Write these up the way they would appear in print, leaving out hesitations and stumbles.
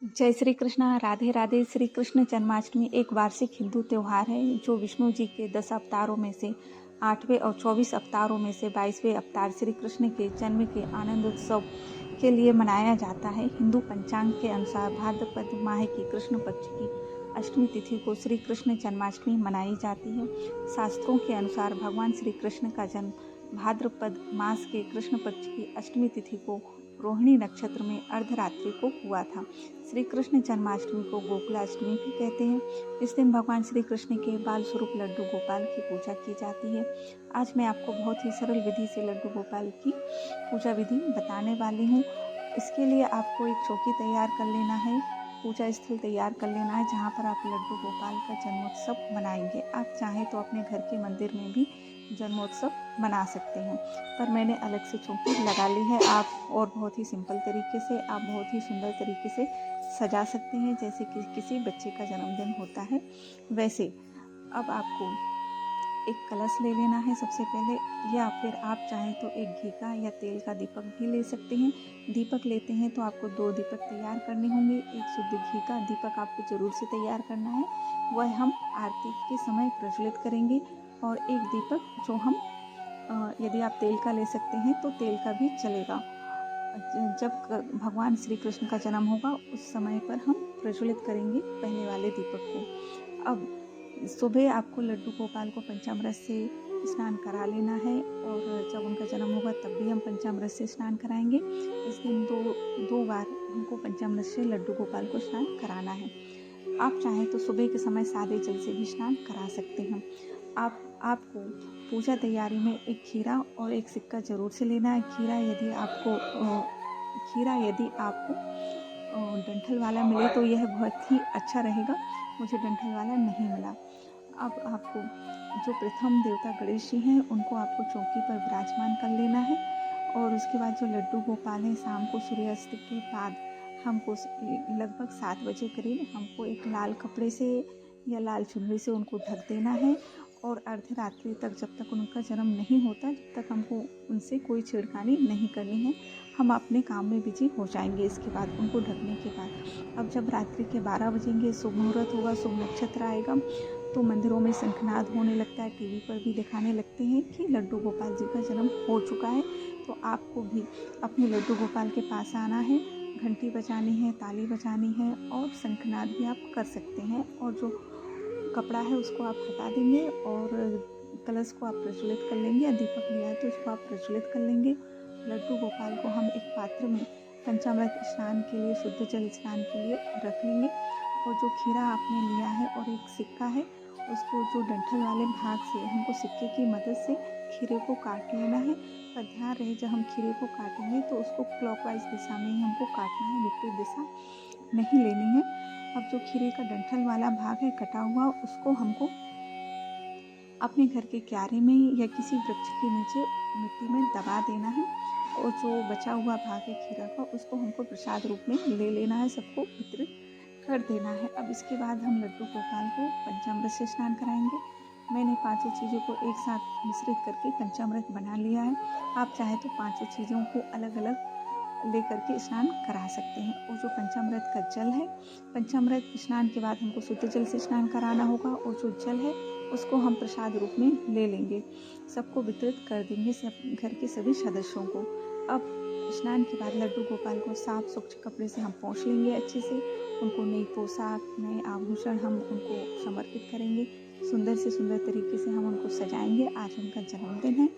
जय श्री कृष्णा। राधे राधे। श्री कृष्ण जन्माष्टमी एक वार्षिक हिंदू त्यौहार है जो विष्णु जी के 10 अवतारों में से 8वें और 24 अवतारों में से 22वें अवतार श्री कृष्ण के जन्म के आनंद उत्सव के लिए मनाया जाता है। हिंदू पंचांग के अनुसार भाद्रपद माह की कृष्ण पक्ष की अष्टमी तिथि को श्री कृष्ण जन्माष्टमी मनाई जाती है। शास्त्रों के अनुसार भगवान श्री कृष्ण का जन्म भाद्रपद मास के कृष्ण पक्ष की अष्टमी तिथि को रोहिणी नक्षत्र में अर्धरात्रि को हुआ था। श्री कृष्ण जन्माष्टमी को गोकुलाष्टमी भी कहते हैं। इस दिन भगवान श्री कृष्ण के बाल स्वरूप लड्डू गोपाल की पूजा की जाती है। आज मैं आपको बहुत ही सरल विधि से लड्डू गोपाल की पूजा विधि बताने वाली हूँ। इसके लिए आपको एक चौकी तैयार कर लेना है, पूजा स्थल तैयार कर लेना है जहाँ पर आप लड्डू गोपाल का जन्मोत्सव मनाएंगे। आप चाहें तो अपने घर के मंदिर में भी जन्मोत्सव मना सकते हैं, पर मैंने अलग से चौकी लगा ली है। आप और बहुत ही सिंपल तरीके से, आप बहुत ही सुंदर तरीके से सजा सकते हैं, जैसे कि किसी बच्चे का जन्मदिन होता है वैसे। अब आपको एक कलश ले लेना है सबसे पहले, या फिर आप चाहें तो एक घी का या तेल का दीपक भी ले सकते हैं। दीपक लेते हैं तो आपको 2 दीपक तैयार करने होंगे। एक शुद्ध घी का दीपक आपको ज़रूर से तैयार करना है, वह हम आरती के समय प्रज्वलित करेंगे। और एक दीपक जो हम यदि आप तेल का ले सकते हैं तो तेल का भी चलेगा। जब भगवान श्री कृष्ण का जन्म होगा उस समय पर हम प्रज्वलित करेंगे पहले वाले दीपक को। अब सुबह आपको लड्डू गोपाल को पंचामृत से स्नान करा लेना है, और जब उनका जन्म होगा तब भी हम पंचामृत से स्नान कराएंगे। इस दिन दो बार हमको पंचामृत से लड्डू गोपाल को स्नान कराना है। आप चाहें तो सुबह के समय सादे जल से भी स्नान करा सकते हैं। आपको पूजा तैयारी में एक खीरा और एक सिक्का ज़रूर से लेना है। खीरा यदि आपको डंठल वाला मिले तो यह बहुत ही अच्छा रहेगा, मुझे डंठल वाला नहीं मिला। अब आपको जो प्रथम देवता गणेश जी हैं उनको आपको चौकी पर विराजमान कर लेना है, और उसके बाद जो लड्डू गोपाल हैं शाम को सूर्यास्त के बाद हमको लगभग 7 बजे करीब हमको एक लाल कपड़े से या लाल चुनरी से उनको ढक देना है, और अर्धरात्रि तक जब तक उनका जन्म नहीं होता जब तक हमको उनसे कोई छेड़खानी नहीं करनी है। हम अपने काम में बिजी हो जाएंगे इसके बाद, उनको ढकने के बाद। अब जब रात्रि के 12 बजेंगे, शुभ मुहूर्त होगा, शुभ नक्षत्र आएगा, तो मंदिरों में शंखनाद होने लगता है, टीवी पर भी दिखाने लगते हैं कि लड्डू गोपाल जी का जन्म हो चुका है। तो आपको भी अपने लड्डू गोपाल के पास आना है, घंटी बजानी है, ताली बजानी है, और शंखनाद भी आप कर सकते हैं। और जो कपड़ा है उसको आप हटा देंगे और कलश को आप प्रज्वलित कर लेंगे, या दीपक लिया है तो उसको आप प्रज्वलित कर लेंगे। लड्डू गोपाल को हम एक पात्र में पंचामृत स्नान के लिए, शुद्ध जल स्नान के लिए रख लेंगे। और जो खीरा आपने लिया है और एक सिक्का है, उसको जो डंठल वाले भाग से हमको सिक्के की मदद से खीरे को काट लेना है। पर ध्यान रहे जब हम खीरे को काटेंगे तो उसको क्लॉकवाइज दिशा में ही हमको काटना है, विपरीत दिशा नहीं लेनी है। अब जो खीरे का डंठल वाला भाग है कटा हुआ, उसको हमको अपने घर के क्यारे में या किसी वृक्ष के नीचे मिट्टी में दबा देना है, और जो बचा हुआ भाग है खीरा का उसको हमको प्रसाद रूप में ले लेना है, सबको वितरित कर देना है। अब इसके बाद हम लड्डू गोपाल को पंचामृत से स्नान कराएंगे। मैंने 5 चीज़ों को एक साथ मिश्रित करके पंचामृत बना लिया है। आप चाहे तो 5 चीज़ों को अलग अलग लेकर के स्नान करा सकते हैं। और जो पंचामृत का जल है, पंचामृत स्नान के बाद हमको शुद्ध जल से स्नान कराना होगा, और जो जल है उसको हम प्रसाद रूप में ले लेंगे, सबको वितरित कर देंगे, सब घर के सभी सदस्यों को। अब स्नान के बाद लड्डू गोपाल को साफ स्वच्छ कपड़े से हम पोंछ लेंगे अच्छे से। उनको नई पोशाक, नए आभूषण हम उनको समर्पित करेंगे, सुंदर से सुंदर तरीके से हम उनको सजाएंगे। आज उनका जन्मदिन है।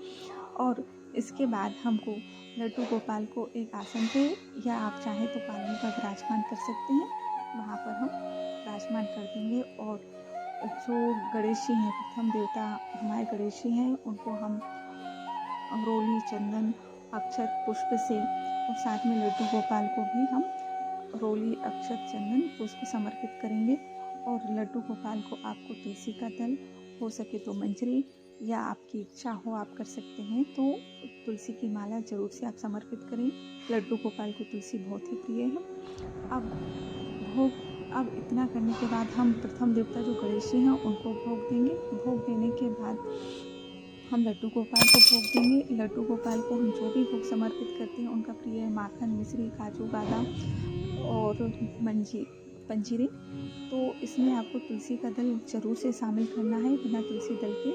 और इसके बाद हमको लड्डू गोपाल को एक आसन पे, या आप चाहें तो पालने पर विराजमान कर सकते हैं, वहाँ पर हम विराजमान कर देंगे। और जो गणेश जी हैं, प्रथम देवता हमारे गणेश जी हैं, उनको हम रोली, चंदन, अक्षत, पुष्प से, और साथ में लड्डू गोपाल को भी हम रोली, अक्षत, चंदन, पुष्प समर्पित करेंगे। और लड्डू गोपाल को आपको तुलसी का दल, हो सके तो मंजरी, या आपकी इच्छा हो आप कर सकते हैं तो तुलसी की माला जरूर से आप समर्पित करें। लड्डू गोपाल को तुलसी बहुत ही प्रिय है। अब इतना करने के बाद हम प्रथम देवता जो गणेश जी हैं उनको भोग देंगे। भोग देने के बाद हम लड्डू गोपाल को भोग देंगे। लड्डू गोपाल को हम जो भी भोग समर्पित करते हैं उनका प्रिय माखन, मिश्री, काजू, बादाम और पंजीरी। तो इसमें आपको तुलसी का दल ज़रूर से शामिल करना है। बिना तुलसी दल के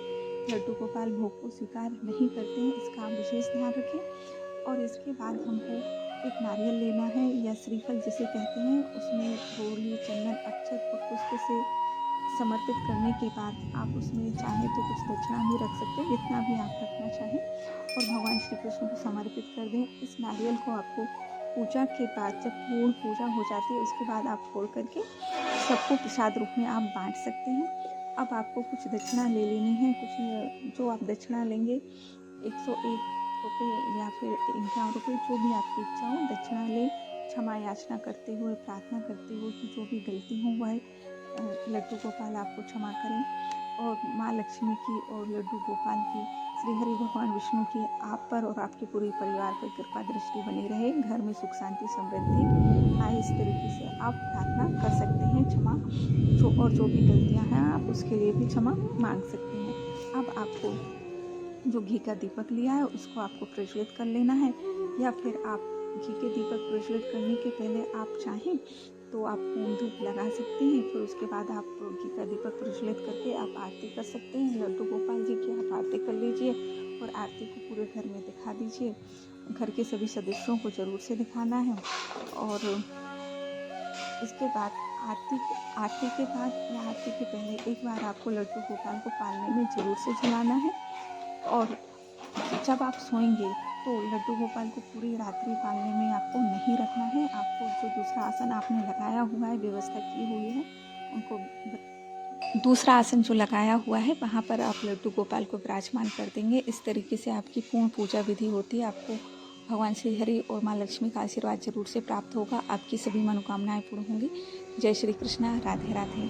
लड्डू गोपाल भोग को स्वीकार नहीं करते हैं, इसका आप विशेष ध्यान रखें। और इसके बाद हमको एक नारियल लेना है या श्रीफल जिसे कहते हैं, उसमें रोली, चंदन, अक्षत और पुष्प से समर्पित करने के बाद आप उसमें चाहें तो कुछ दक्षिणा भी रख सकते हैं, जितना भी आप रखना चाहें, और भगवान श्री कृष्ण को समर्पित कर दें। इस नारियल को आपको पूजा के बाद, जब पूर्ण पूजा हो जाती है, उसके बाद आप फोड़ करके सबको प्रसाद रूप में आप बांट सकते हैं। अब आपको कुछ दक्षिणा ले लेनी है। कुछ जो आप दक्षिणा लेंगे 101 रुपये या फिर 51 रुपये, जो भी आपकी इच्छा हो, दक्षिणा ले, क्षमा याचना करते हुए, प्रार्थना करते हुए कि जो भी गलती हो वह लड्डू गोपाल आपको क्षमा करें। और माँ लक्ष्मी की और लड्डू गोपाल की, श्री हरि भगवान विष्णु की आप पर और आपके पूरे परिवार पर कृपा दृष्टि बनी रहे, घर में सुख शांति समृद्धि आए, इस तरीके से आप प्रार्थना कर सकते हैं। क्षमा जो भी गलतियां हैं आप उसके लिए भी क्षमा मांग सकते हैं। अब आपको जो घी का दीपक लिया है उसको आपको प्रज्वलित कर लेना है, या फिर आप घी के दीपक प्रज्वलित करने के पहले आप चाहें तो आप धूप लगा सकते हैं। फिर उसके बाद आप घी का दीपक प्रज्वलित करके आप आरती कर सकते हैं लड्डू गोपाल जी की। आप आरती कर लीजिए और आरती को पूरे घर में दिखा दीजिए। घर के सभी सदस्यों को ज़रूर से दिखाना है। और इसके बाद आरती के बाद या आरती के पहले एक बार आपको लड्डू गोपाल को पालने में ज़रूर से जलाना है। और जब आप सोएंगे तो लड्डू गोपाल को पूरी रात्रि पालने में आपको नहीं रखना है। आपको जो दूसरा आसन आपने लगाया हुआ है, व्यवस्था की हुई है, उनको दूसरा आसन जो लगाया हुआ है वहाँ पर आप लड्डू गोपाल को विराजमान कर देंगे। इस तरीके से आपकी पूर्ण पूजा विधि होती है। आपको भगवान श्री हरि और माँ लक्ष्मी का आशीर्वाद जरूर से प्राप्त होगा। आपकी सभी मनोकामनाएं पूर्ण होंगी। जय श्री कृष्णा। राधे राधे।